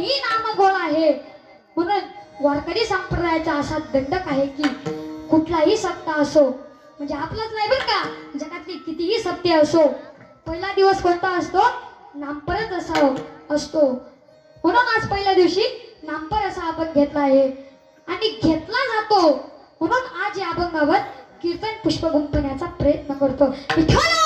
कोणीही नामघोळ आहे. म्हणून वारकरी संप्रदायाचा असा दंडक आहे की कुठलाही सप्ताह असो, म्हणजे आपलाच नाही बरं का, जगातली कितीही सप्ते असो, पहिला दिवस कोणता असतो? नामपरच असा असतो. म्हणून आज पहिल्या दिवशी नामपर असा आपण घेतला आहे आणि घेतला जातो. म्हणून आज या अभंगावर कीर्तन पुष्प गुंफण्याचा प्रयत्न करतो. विठाला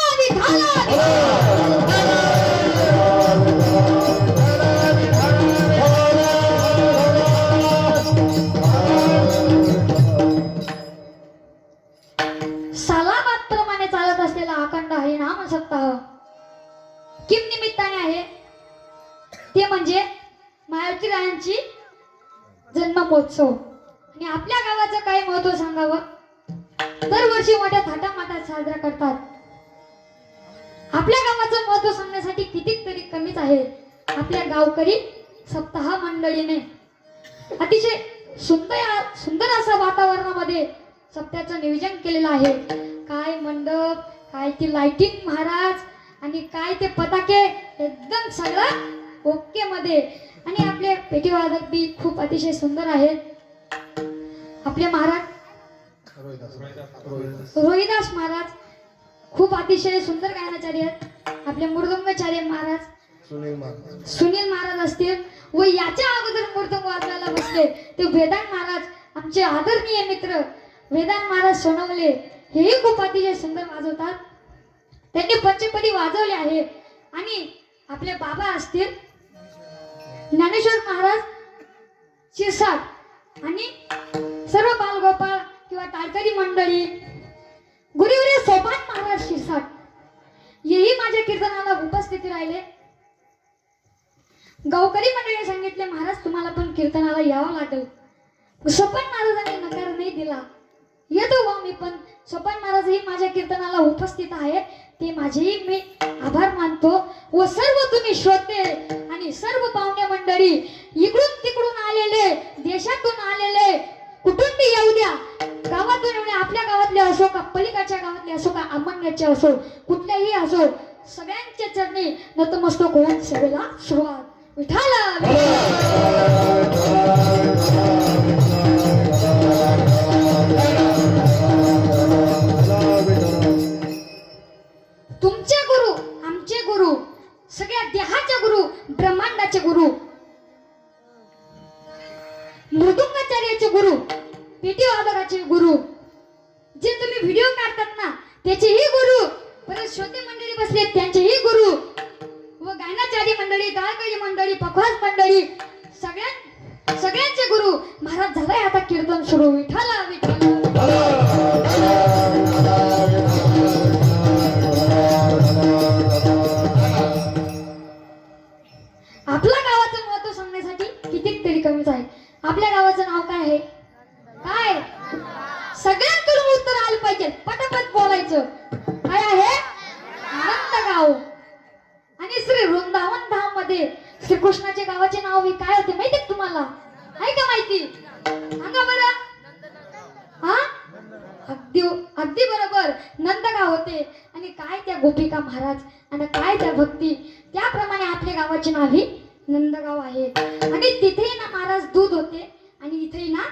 सालाबादप्रमाणे चालत असलेला अखंड हरिनाम सप्ताह किम निमित्ताने आहे? ते म्हणजे मायावती रायांची जन्म महोत्सव. आणि आपल्या गावाचं काय महत्व सांगावं? दरवर्षी मोठ्या थाटामाटात साजरा करतात. आपल्या गावाचं महत्व सांगण्यासाठी कितीतरी कमीच आहे. आपल्या गावकरी सप्ताह मंडळीने अतिशय सुंदर असं वातावरणामध्ये सप्त्याचं नियोजन केलेलं आहे. काय मंडप, काय ती लाइटिंग महाराज, आणि काय ते पताके, एकदम सगळं ओके मध्ये. आणि आपले पेटीवादक बी खूप अतिशय सुंदर आहेत. आपले महाराज रोहिदास महाराज खूप अतिशय सुंदर गायनाचार्य आहेत. आपले मृदंगाचार्य महाराज सुनील महाराज असतील, व याच्या अगोदर मृदंग वाजवायला बसले ते वेदांत महाराज, आमचे आदरणीय मित्र वेदांत महाराज सोनवले, हेही खूप अतिशय सुंदर वाजवतात. त्यांनी पंचपदी वाजवले आहे. आणि आपले बाबा असतील ज्ञानेश्वर महाराज शिरसाट, आणि सर्व बालगोपाळ किंवा टाळकरी मंडळी, गुरुवर्य सोपान महाराज शिरसाट, हेही माझ्या कीर्तनाला उपस्थिती राहिले. गावकरी मंडळीने सांगितले, महाराज तुम्हाला पण कीर्तनाला यावं लागेल. सोपान महाराजांनी नकार नाही दिला. येतो बा मी पण. सोपान महाराजही माझ्या कीर्तनाला उपस्थित आहे, ते माझेही मी आभार मानतो. व सर्व तुम्ही श्रोते आणि सर्व पाहुणे मंडळी, इकडून तिकडून आलेले, देशातून आलेले, कुठून बी येऊ द्या, गावातून येऊ, आपल्या गावातले असो का पलीकडच्या गावातले असो का आमण्याचे असो, कुठल्याही असो, सगळ्यांच्या चरणी नतमस्तक होऊन सेवेला सुरुवात. विठाला तुमचे गुरु, आमचे गुरु, सगळ्या देहाचे गुरु, ब्रह्मांडाचे गुरु, मृदुंगाचार्याचे गुरु, पेटी वादकाचे गुरु, जे तुम्ही व्हिडिओ काढतात ना त्याचेही गुरु, परत श्रोते मंडळी बसले त्यांचेही गुरु, व गायनाचार्य मंडळी, टाळकरी मंडळी, पखवाज मंडळी, सगळ्यांचे गुरु महाराज. झालाय आता कीर्तन सुरू. विठाला आपल्या गावाचं महत्व सांगण्यासाठी कितीतरी कमीच आहे. आपल्या गावाचं नाव काय आहे? काय? सगळ्यांकडून उत्तर आलं पाहिजे, पटापट बोलायचं. काय आहे? आनंदगाव. आणि श्री वृंदावन धाम मध्ये श्रीकृष्णाच्या गावाचे नाव हे काय होते माहिती तुम्हाला? आहे का माहिती? सांगा बरं. हा, अगदी बरोबर, नंदगाव होते. आणि काय त्या गोपिका महाराज आणि काय त्या भक्ती, त्याप्रमाणे आपल्या गावाचे नाव ही नंदगाव आहे. आणि तिथे ना महाराज दूध होते आणि इथे ना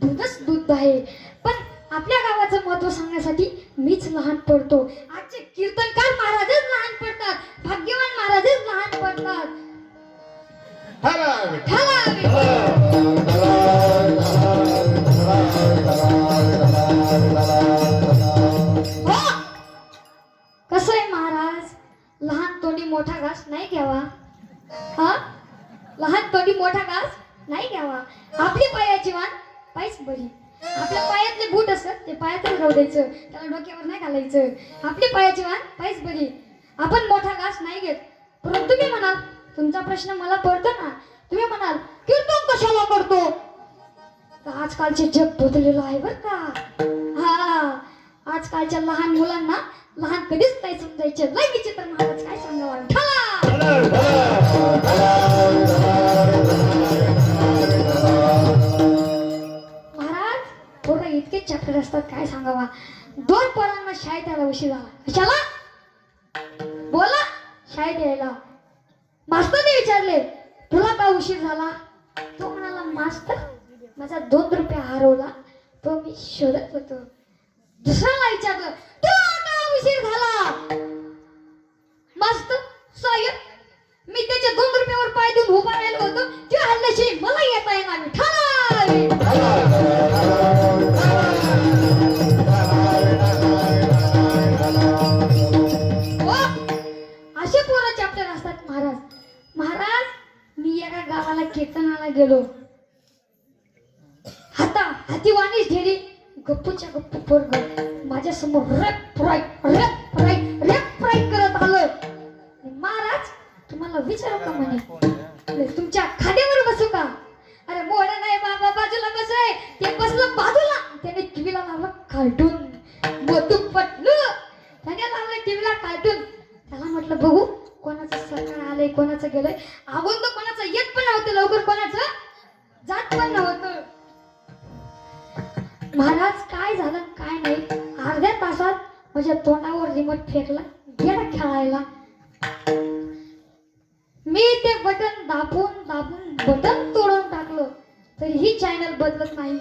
दूधच दूध आहे. पण आपल्या गावाचं महत्व सांगण्यासाठी मीच लहान पडतो. आजचे कीर्तनकार महाराजच लहान पडतात, भाग्यवान महाराजच लहान पडतात. कसं आहे महाराज, लहान तोंडी मोठा घास नाही घ्यावा. हा, लहान तोंडी मोठा घास नाही घ्यावा. आपली पायाची वाण पायच बरी. आपल्या पायातले बूट असतात ते पायातच राहू द्यायचं, त्याला डोक्यावर नाही घालायचं. आपली पायाची वाण पायच बरी. आपण मोठा घास नाही घेत. परंतु तुम्ही म्हणाल, तुमचा प्रश्न मला पडतो ना, तुम्ही म्हणाल कीर्तन कशाला करतो? तर आजकालचे जग बदललेलं आहे बरं का. हा, आजकालच्या लहान मुलांना लहान कधीच नाही समजायचे. लय विचित्र महाराज, काय सांगावं. महाराज पूर्ण इतके चॅप्टर असतात, काय सांगावा. 2 पोरांना शाळेत यायला उशीर झाला. कशाला? बोला. शाळेत यायला मास्तरने विचारले, तुला का उशीर झाला? झाला. तो म्हणाला मास्तर माझा 2 रुपये हरवला, तो मी शोधत होतो. दुसऱ्याला विचारलं तुला का उशीर झाला? मास्तर साहेब मी त्याच्या 2 रुपयावर पाय देऊन उभा राहिलो होतो, त्या हल्ल्याशी मला येता येणार असे पोरं चॅप्टर असतात. महाराज महाराज मी एका गावाला कीर्तनाला गेलो. हाती वाणीच ढेरी गप्पूच्या गप्पू पोरग माझ्या समोर रॅप फ्राय करत आलं. महाराज तुम्हाला विचारू का म्हणे तुमच्या खाद्यावर बसू का? अरे मोडा नाही बाबा बाजूला बसाय. ते बसलं बाजूला, त्याने टीव्हीला लावलं कार्टून. मोठू पटलं त्याने लावलं टीव्हीला कार्टून. त्याला म्हटलं बघू कोणाचं सरकार आलंय कोणाचं गेलंय. आगून तर कोणाचं येत पण नव्हतं लवकर, कोणाचं जात पण नव्हतं. महाराज काय झालं काय नाही, अर्ध्या तासात माझ्या तोंडावर रिमोट फेकला गेला खेळायला. मी ते बटन दाबून बटन तोडून टाकलं तरी ही चॅनल बदलत नाही.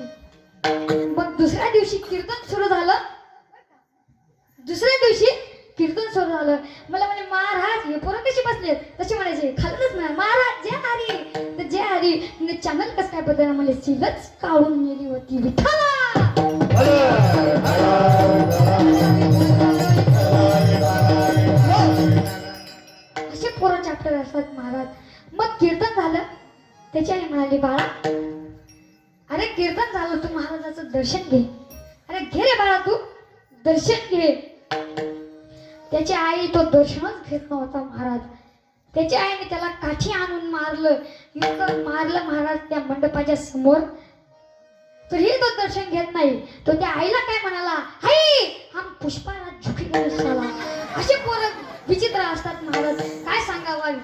मग दुसऱ्या दिवशी कीर्तन सुरू झालं. मला म्हणे महाराज हे पोरं कशी बसले? तसे म्हणायचे खाल्लंच नाही महाराज जय हरी. तर जय हरी चॅनल कसं काय बदलला? मला सीलच काढून नेली होती विठाला. असे पोरं चॅप्टर असतात महाराज. मग कीर्तन झालं. त्याची आई म्हणाली बाळा अरे कीर्तन झालं तू महाराजाचं दर्शन घे. अरे घे रे बाळा तू दर्शन घे. त्याची आई तो दर्शनच घेत नव्हता महाराज. त्याच्या आईने त्याला काठी आणून मारलं. इतकं मारलं महाराज त्या मंडपाच्या समोर तरी तो दर्शन घेत नाही. तो त्या आईला काय म्हणाला, हाय हम पुष्पाराज झुकेगा साला. असे पोरं विचित्र असतात महाराज. काय सांगावं.